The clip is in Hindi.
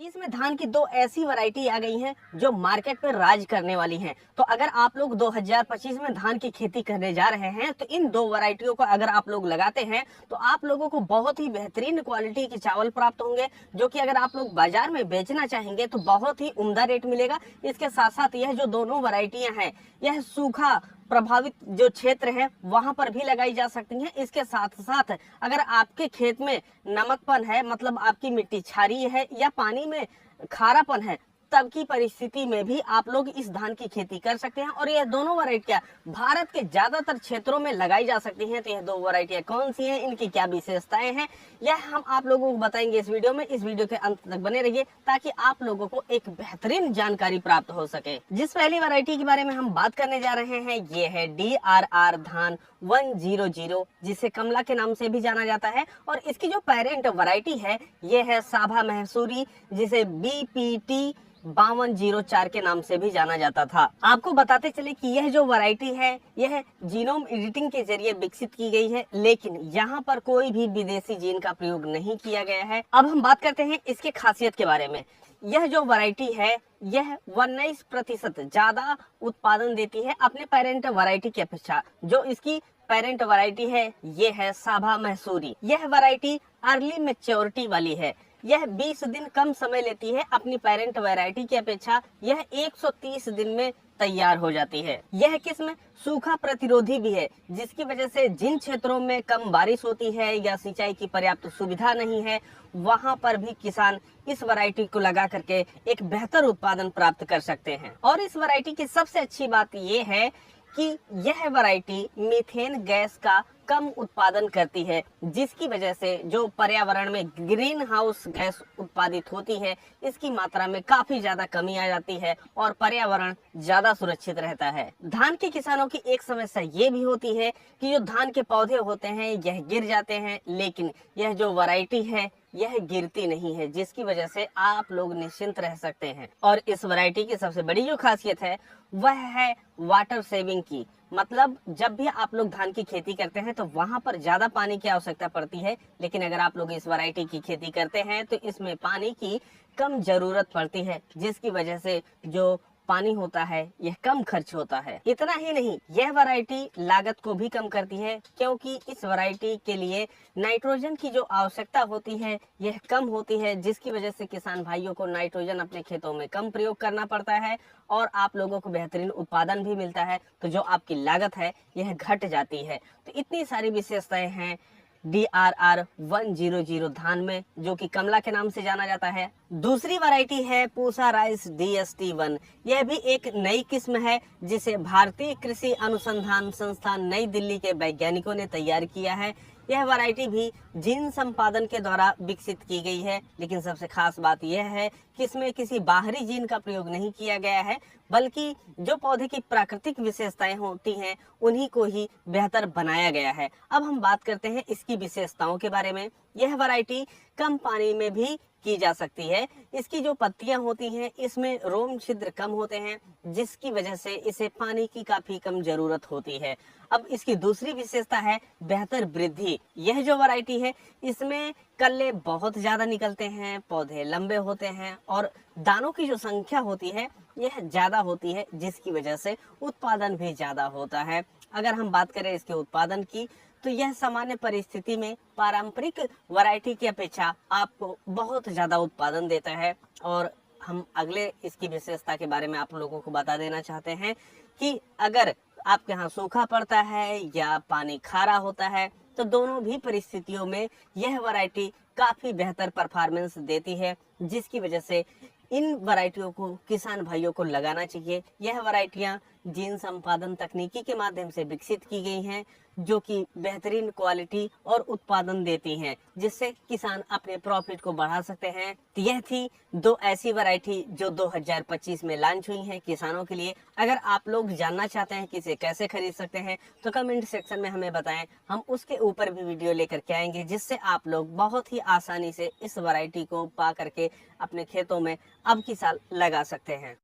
2025 में धान की दो ऐसी वैरायटी आ गई हैं जो मार्केट पर राज करने वाली हैं। तो अगर आप लोग 2025 में धान की खेती करने जा रहे हैं तो इन दो वैरायटियों को अगर आप लोग लगाते हैं तो आप लोगों को बहुत ही बेहतरीन क्वालिटी के चावल प्राप्त होंगे, जो कि अगर आप लोग बाजार में बेचना चाहेंगे तो बहुत ही उम्दा रेट मिलेगा। इसके साथ साथ यह जो दोनों वैरायटियां हैं यह सूखा प्रभावित जो क्षेत्र है वहां पर भी लगाई जा सकती हैं। इसके साथ साथ अगर आपके खेत में नमकपन है, मतलब आपकी मिट्टी क्षारीय है या पानी में खारापन है, तब की परिस्थिति में भी आप लोग इस धान की खेती कर सकते हैं और यह दोनों वैरायटियां भारत के ज्यादातर क्षेत्रों में लगाई जा सकती हैं। तो यह दो वैरायटियां कौन सी हैं, इनकी क्या विशेषताएं हैं, यह हम आप लोगों को बताएंगे इस वीडियो में। इस वीडियो के अंत तक बने रहिए ताकि आप लोगों को एक बेहतरीन जानकारी प्राप्त हो सके। जिस पहली वैरायटी के बारे में हम बात करने जा रहे हैं ये है DRR धान 100, जिसे कमला के नाम से भी जाना जाता है। और इसकी जो पेरेंट वैरायटी है ये है साभा महसूरी, जिसे BPT 5204 के नाम से भी जाना जाता था। आपको बताते चले कि यह जो वैरायटी है यह जीनोम एडिटिंग के जरिए विकसित की गई है, लेकिन यहाँ पर कोई भी विदेशी जीन का प्रयोग नहीं किया गया है। अब हम बात करते हैं इसके खासियत के बारे में। यह जो वैरायटी है यह 19% ज्यादा उत्पादन देती है अपने पेरेंट वैरायटी की अपेक्षा। जो इसकी पेरेंट वैरायटी है ये है साभा महसूरी। यह वैरायटी अर्ली मैच्योरिटी वाली है। यह 20 दिन कम समय लेती है अपनी पेरेंट वैरायटी की अपेक्षा। यह 130 दिन में तैयार हो जाती है। यह किस्म सूखा प्रतिरोधी भी है, जिसकी वजह से जिन क्षेत्रों में कम बारिश होती है या सिंचाई की पर्याप्त सुविधा नहीं है वहां पर भी किसान इस वैरायटी को लगा करके एक बेहतर उत्पादन प्राप्त कर सकते हैं। और इस वैरायटी की सबसे अच्छी बात ये है कि यह वैरायटी मीथेन गैस का कम उत्पादन करती है, जिसकी वजह से जो पर्यावरण में ग्रीन हाउस गैस उत्पादित होती है इसकी मात्रा में काफी ज्यादा कमी आ जाती है और पर्यावरण ज्यादा सुरक्षित रहता है। धान के किसानों की एक समस्या ये भी होती है कि जो धान के पौधे होते हैं यह गिर जाते हैं, लेकिन यह जो वैरायटी है यह गिरती नहीं है, जिसकी वजह से आप लोग निश्चिंत रह सकते हैं। और इस वैरायटी की सबसे बड़ी जो खासियत है वह है वाटर सेविंग की। मतलब जब भी आप लोग धान की खेती करते हैं तो वहां पर ज्यादा पानी की आवश्यकता पड़ती है, लेकिन अगर आप लोग इस वैरायटी की खेती करते हैं तो इसमें पानी की कम जरूरत पड़ती है, जिसकी वजह से जो पानी होता है यह कम खर्च होता है। इतना ही नहीं, यह वैरायटी लागत को भी कम करती है, क्योंकि इस वैरायटी के लिए नाइट्रोजन की जो आवश्यकता होती है यह कम होती है, जिसकी वजह से किसान भाइयों को नाइट्रोजन अपने खेतों में कम प्रयोग करना पड़ता है और आप लोगों को बेहतरीन उत्पादन भी मिलता है। तो जो आपकी लागत है यह घट जाती है। तो इतनी सारी विशेषताएं हैं DRR 100 धान में, जो कि कमला के नाम से जाना जाता है। दूसरी वैरायटी है पूसा राइस DST1। यह भी एक नई किस्म है जिसे भारतीय कृषि अनुसंधान संस्थान नई दिल्ली के वैज्ञानिकों ने तैयार किया है। यह वैरायटी भी जीन संपादन के द्वारा विकसित की गई है, लेकिन सबसे खास बात यह है कि इसमें किसी बाहरी जीन का प्रयोग नहीं किया गया है, बल्कि जो पौधे की प्राकृतिक विशेषताएं होती हैं उन्हीं को ही बेहतर बनाया गया है। अब हम बात करते हैं इसकी विशेषताओं के बारे में। यह वैरायटी कम पानी में भी की जा सकती है। इसकी जो पत्तियां होती हैं इसमें रोम छिद्र कम होते हैं, जिसकी वजह से इसे पानी की काफी कम जरूरत होती है। अब इसकी दूसरी विशेषता है बेहतर वृद्धि। यह जो वैरायटी है इसमें कल्ले बहुत ज्यादा निकलते हैं, पौधे लंबे होते हैं और दानों की जो संख्या होती है यह ज्यादा होती है, जिसकी वजह से उत्पादन भी ज्यादा होता है। अगर हम बात करें इसके उत्पादन की तो यह सामान्य परिस्थिति में पारंपरिक वैरायटी की अपेक्षा आपको बहुत ज्यादा उत्पादन देता है। और हम अगले इसकी विशेषता के बारे में आप लोगों को बता देना चाहते हैं कि अगर आपके यहाँ सूखा पड़ता है या पानी खारा होता है तो दोनों भी परिस्थितियों में यह वैरायटी काफी बेहतर परफॉर्मेंस देती है, जिसकी वजह से इन वैरायटियों को किसान भाइयों को लगाना चाहिए। यह वैरायटियां जीन संपादन तकनीकी के माध्यम से विकसित की गई हैं, जो कि बेहतरीन क्वालिटी और उत्पादन देती हैं, जिससे किसान अपने प्रॉफिट को बढ़ा सकते हैं। तो यह थी दो ऐसी वैरायटी जो 2025 में लॉन्च हुई हैं किसानों के लिए। अगर आप लोग जानना चाहते हैं कि इसे कैसे खरीद सकते हैं तो कमेंट सेक्शन में हमें बताएं, हम उसके ऊपर भी वीडियो लेकर के आएंगे, जिससे आप लोग बहुत ही आसानी से इस वैरायटी को पा करके अपने खेतों में अब की साल लगा सकते हैं।